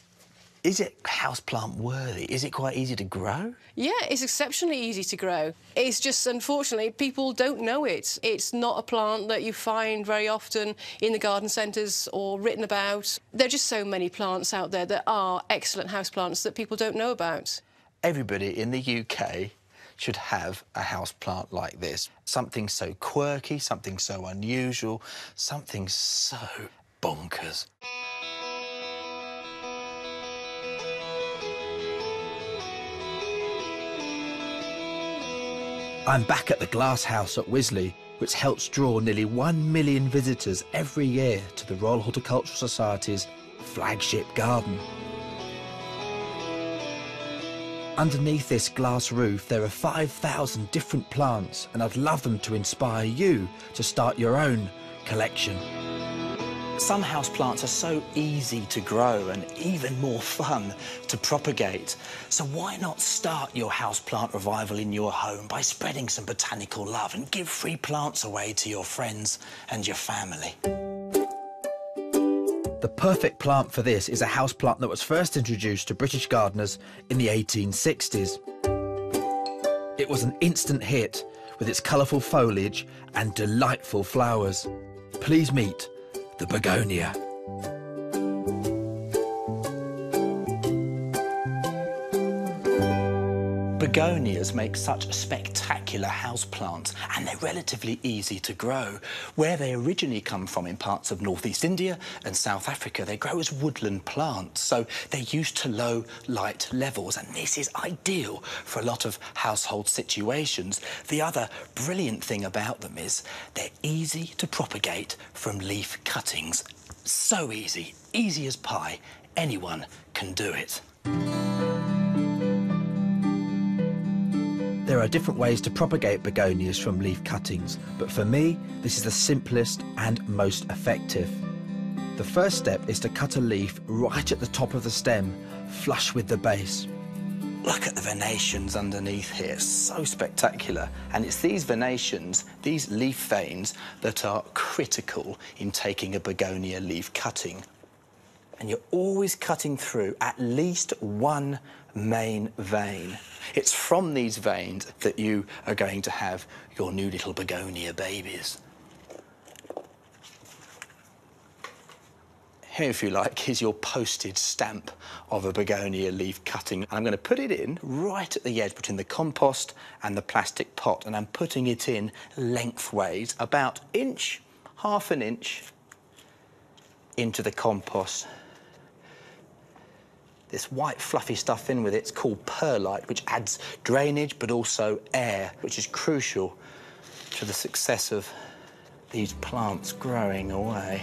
Is it houseplant worthy? Is it quite easy to grow? Yeah, it's exceptionally easy to grow. It's just, unfortunately, people don't know it. It's not a plant that you find very often in the garden centres or written about. There are just so many plants out there that are excellent houseplants that people don't know about. Everybody in the UK should have a houseplant like this. Something so quirky, something so unusual, something so bonkers. I'm back at the glass house at Wisley, which helps draw nearly 1 million visitors every year to the Royal Horticultural Society's flagship garden. Underneath this glass roof, there are 5,000 different plants, and I'd love them to inspire you to start your own collection. Some houseplants are so easy to grow and even more fun to propagate. So why not start your houseplant revival in your home by spreading some botanical love and give free plants away to your friends and your family? The perfect plant for this is a houseplant that was first introduced to British gardeners in the 1860s. It was an instant hit with its colourful foliage and delightful flowers. Please meet the begonia. Begonias make such a spectacular houseplant, and they're relatively easy to grow. Where they originally come from in parts of northeast India and South Africa, they grow as woodland plants, so they're used to low light levels, and this is ideal for a lot of household situations. The other brilliant thing about them is they're easy to propagate from leaf cuttings. So easy, easy as pie. Anyone can do it. There are different ways to propagate begonias from leaf cuttings, but for me, this is the simplest and most effective. The first step is to cut a leaf right at the top of the stem, flush with the base. Look at the venations underneath here, so spectacular. And it's these venations, these leaf veins, that are critical in taking a begonia leaf cutting. And you're always cutting through at least one main vein. It's from these veins that you are going to have your new little begonia babies. Here, if you like, is your postage stamp of a begonia leaf cutting. I'm going to put it in right at the edge between the compost and the plastic pot, and I'm putting it in lengthways, about inch, half an inch into the compost. This white fluffy stuff in with it's called perlite, which adds drainage but also air, which is crucial to the success of these plants growing away.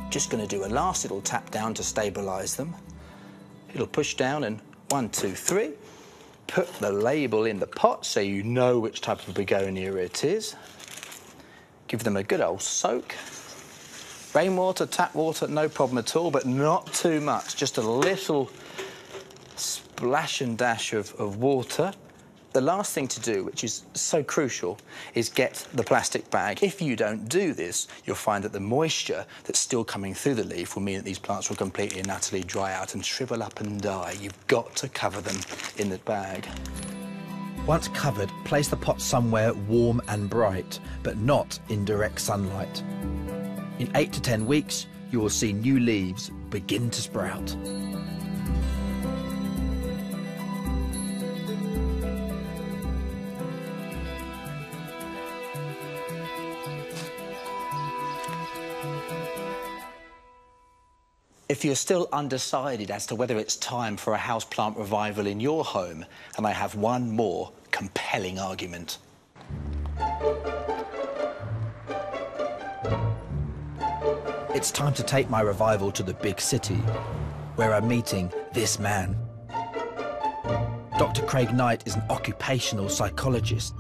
Just going to do a last little tap down to stabilise them. It'll push down and 1, 2, 3. Put the label in the pot so you know which type of begonia it is. Give them a good old soak. Rainwater, tap water, no problem at all, but not too much. Just a little splash and dash of water. The last thing to do, which is so crucial, is get the plastic bag. If you don't do this, you'll find that the moisture that's still coming through the leaf will mean that these plants will completely and utterly dry out and shrivel up and die. You've got to cover them in the bag. Once covered, place the pot somewhere warm and bright, but not in direct sunlight. In 8 to 10 weeks, you will see new leaves begin to sprout. If you're still undecided as to whether it's time for a houseplant revival in your home, and I have one more compelling argument. It's time to take my revival to the big city, where I'm meeting this man. Dr. Craig Knight is an occupational psychologist.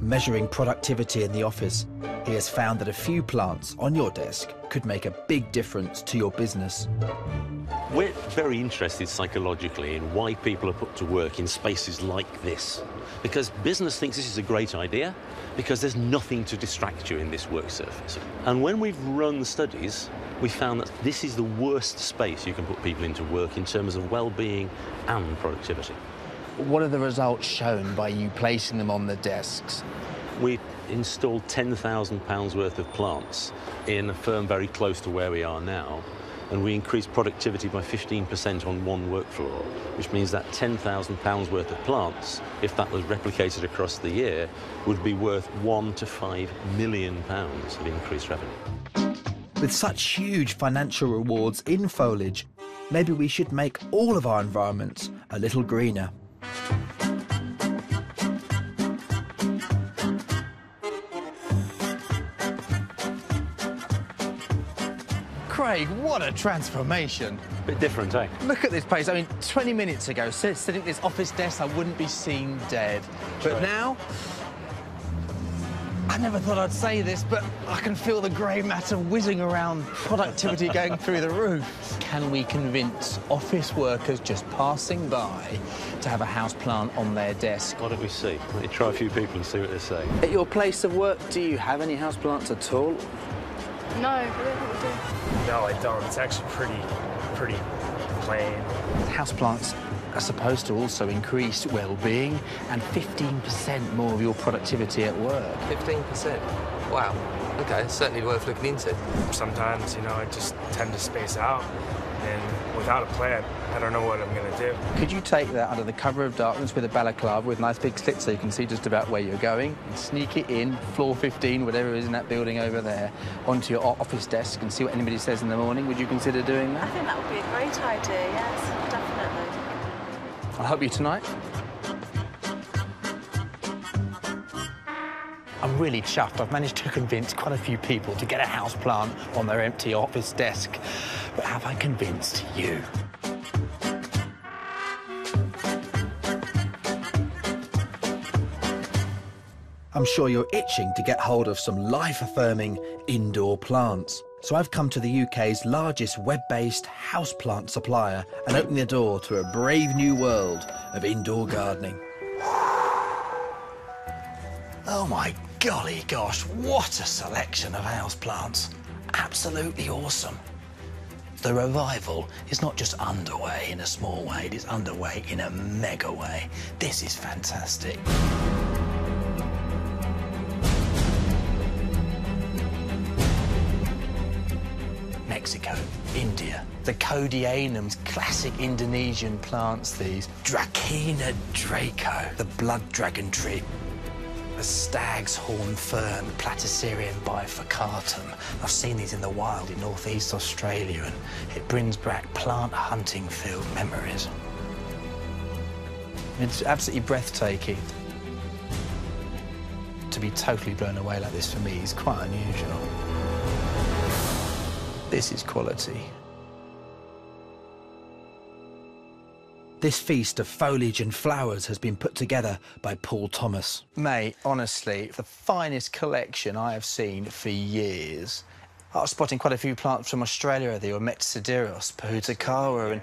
Measuring productivity in the office, he has found that a few plants on your desk could make a big difference to your business. We're very interested psychologically in why people are put to work in spaces like this. Because business thinks this is a great idea, because there's nothing to distract you in this work surface. And when we've run studies, we found that this is the worst space you can put people into work in terms of well-being and productivity. What are the results shown by you placing them on the desks? We installed £10,000 worth of plants in a firm very close to where we are now, and we increased productivity by 15% on one work floor, which means that £10,000 worth of plants, if that was replicated across the year, would be worth £1 to £5 million of increased revenue. With such huge financial rewards in foliage, maybe we should make all of our environments a little greener. Craig, what a transformation. Bit different, eh? Look at this place. I mean, 20 minutes ago, sitting at this office desk, I wouldn't be seen dead. But now, I never thought I'd say this, but I can feel the grey matter whizzing around, productivity going through the roof. Can we convince office workers just passing by to have a houseplant on their desk? Why don't we see? Let me try a few people and see what they say. At your place of work, do you have any houseplants at all? No, I don't think we do. No, I don't. It's actually pretty plain. Houseplants are supposed to also increase well-being and 15% more of your productivity at work. 15%? Wow. OK, it's certainly worth looking into. Sometimes, you know, I just tend to space out, and without a plan, I don't know what I'm going to do. Could you take that under the cover of darkness with a balaclava with nice big slits so you can see just about where you're going, and sneak it in, floor 15, whatever is in that building over there, onto your office desk and see what anybody says in the morning? Would you consider doing that? I think that would be a great idea, yes, definitely. I'll help you tonight. I'm really chuffed. I've managed to convince quite a few people to get a houseplant on their empty office desk. But have I convinced you? I'm sure you're itching to get hold of some life-affirming indoor plants. So I've come to the UK's largest web-based houseplant supplier and opened the door to a brave new world of indoor gardening. Oh my golly gosh, what a selection of houseplants. Absolutely awesome. The revival is not just underway in a small way, it is underway in a mega way. This is fantastic. Mexico, India, the Codianums, classic Indonesian plants these. Dracæna draco, the blood dragon tree. The stag's horn fern, Platycerium bifurcatum. I've seen these in the wild in northeast Australia, and it brings back plant hunting field memories. It's absolutely breathtaking. To be totally blown away like this for me is quite unusual. This is quality. This feast of foliage and flowers has been put together by Paul Thomas. Mate, honestly, the finest collection I have seen for years. I was spotting quite a few plants from Australia. They were Metzideros, Pahutakawa,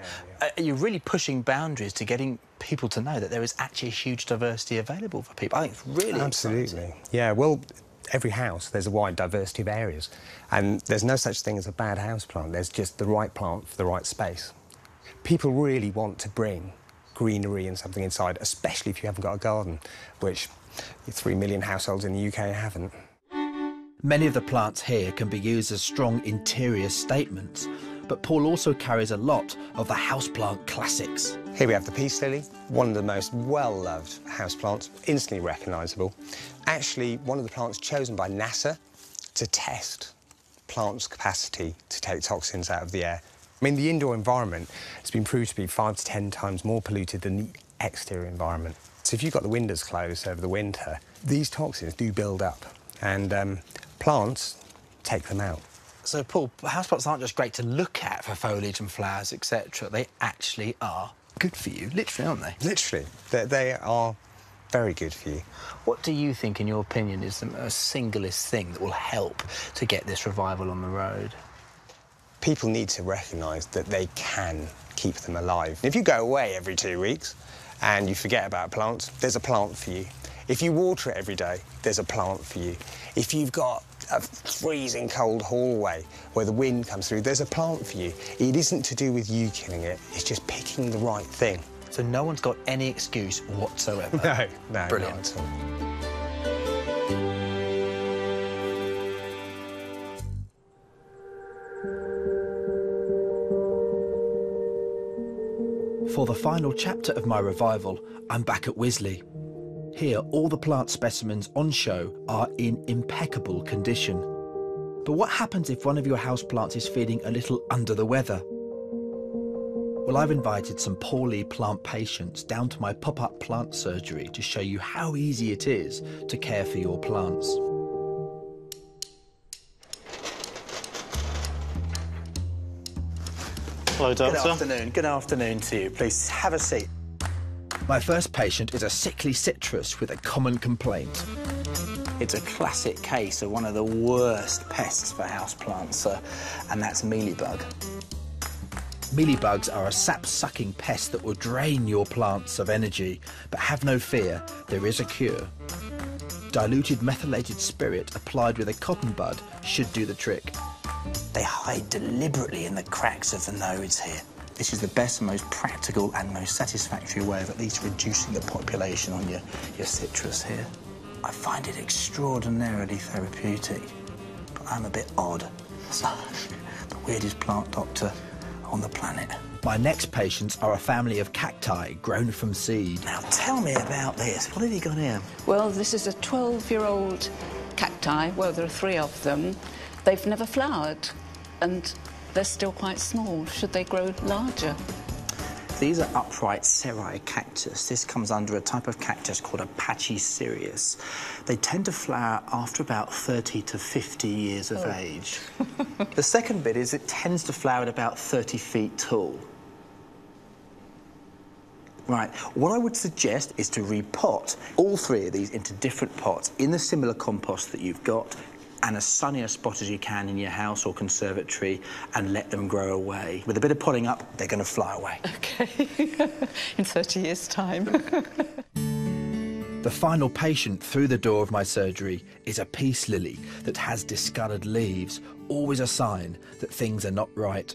and you're really pushing boundaries to getting people to know that there is actually a huge diversity available for people. I think it's really Absolutely. Yeah, well, every house, there's a wide diversity of areas, and there's no such thing as a bad houseplant. There's just the right plant for the right space. People really want to bring greenery and something inside, especially if you haven't got a garden, which 3 million households in the UK haven't. Many of the plants here can be used as strong interior statements, but Paul also carries a lot of the houseplant classics. Here we have the peace lily, one of the most well-loved houseplants, instantly recognisable. Actually, one of the plants chosen by NASA to test plants' capacity to take toxins out of the air. I mean, the indoor environment has been proved to be 5 to 10 times more polluted than the exterior environment. So if you've got the windows closed over the winter, these toxins do build up, and plants take them out. So, Paul, houseplants aren't just great to look at for foliage and flowers, etc. They actually are good for you, literally, aren't they? Literally. They are very good for you. What do you think, in your opinion, is the most singlest thing that will help to get this revival on the road? People need to recognise that they can keep them alive. If you go away every 2 weeks and you forget about plants, there's a plant for you. If you water it every day, there's a plant for you. If you've got a freezing cold hallway where the wind comes through, there's a plant for you. It isn't to do with you killing it, it's just picking the right thing. So no one's got any excuse whatsoever? No, Brilliant. not at all. For the final chapter of my revival, I'm back at Wisley. Here, all the plant specimens on show are in impeccable condition. But what happens if one of your houseplants is feeling a little under the weather? Well, I've invited some poorly plant patients down to my pop-up plant surgery to show you how easy it is to care for your plants. Hello, Doctor. Good afternoon. Good afternoon to you. Please have a seat. My first patient is a sickly citrus with a common complaint. It's a classic case of one of the worst pests for houseplants, and that's mealybug. Mealybugs are a sap-sucking pest that will drain your plants of energy, but have no fear, there is a cure. Diluted methylated spirit applied with a cotton bud should do the trick. They hide deliberately in the cracks of the nodes here. This is the best, most practical and most satisfactory way of at least reducing the population on your citrus here. I find it extraordinarily therapeutic, but I'm a bit odd. So, the weirdest plant doctor on the planet. My next patients are a family of cacti grown from seed. Now tell me about this. What have you got here? Well, this is a 12-year-old cacti. Well, there are 3 of them. They've never flowered, and they're still quite small. Should they grow larger? These are upright serai cactus. This comes under a type of cactus called a Pachycereus. They tend to flower after about 30 to 50 years of age. The second bit is it tends to flower at about 30 feet tall. Right, what I would suggest is to repot all 3 of these into different pots in the similar compost that you've got, and as sunny a spot as you can in your house or conservatory, and let them grow away. With a bit of potting up, they're going to fly away. OK. In 30 years' time. The final patient through the door of my surgery is a peace lily that has discoloured leaves, always a sign that things are not right.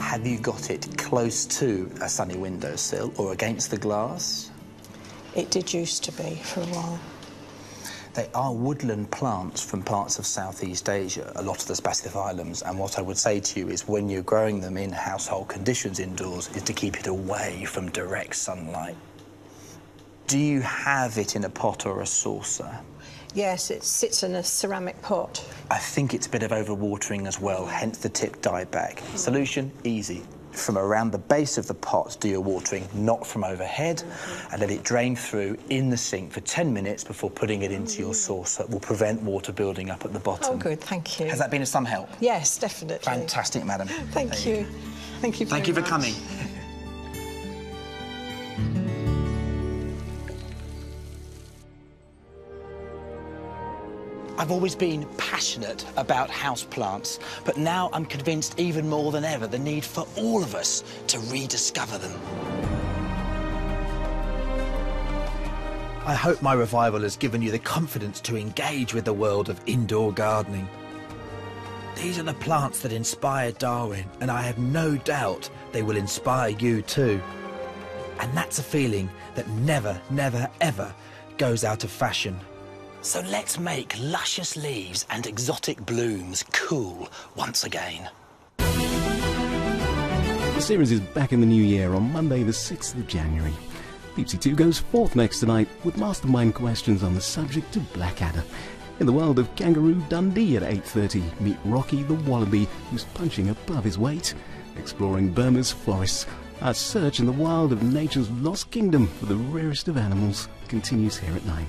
Have you got it close to a sunny windowsill or against the glass? It did used to be for a while. They are woodland plants from parts of Southeast Asia, a lot of the spathiphyllums, and what I would say to you is when you're growing them in household conditions indoors is to keep it away from direct sunlight. Do you have it in a pot or a saucer? Yes, it sits in a ceramic pot. I think it's a bit of overwatering as well, hence the tip dieback. Solution, easy. From around the base of the pot, do your watering, not from overhead, and let it drain through in the sink for 10 minutes before putting it into your saucer. It will prevent water building up at the bottom. Oh, good, thank you. Has that been of some help? Yes, definitely. Fantastic, madam. Thank you. Thank you very much. Thank you for coming. I've always been passionate about houseplants, but now I'm convinced even more than ever the need for all of us to rediscover them. I hope my revival has given you the confidence to engage with the world of indoor gardening. These are the plants that inspired Darwin, and I have no doubt they will inspire you too. And that's a feeling that never, never, ever goes out of fashion. So let's make luscious leaves and exotic blooms cool once again. The series is back in the new year on Monday the 6th of January. BBC Two goes forth next tonight with mastermind questions on the subject of Blackadder. In the world of Kangaroo Dundee at 8:30, meet Rocky the Wallaby, who's punching above his weight. Exploring Burma's forests, our search in the wild of nature's lost kingdom for the rarest of animals continues here at 9.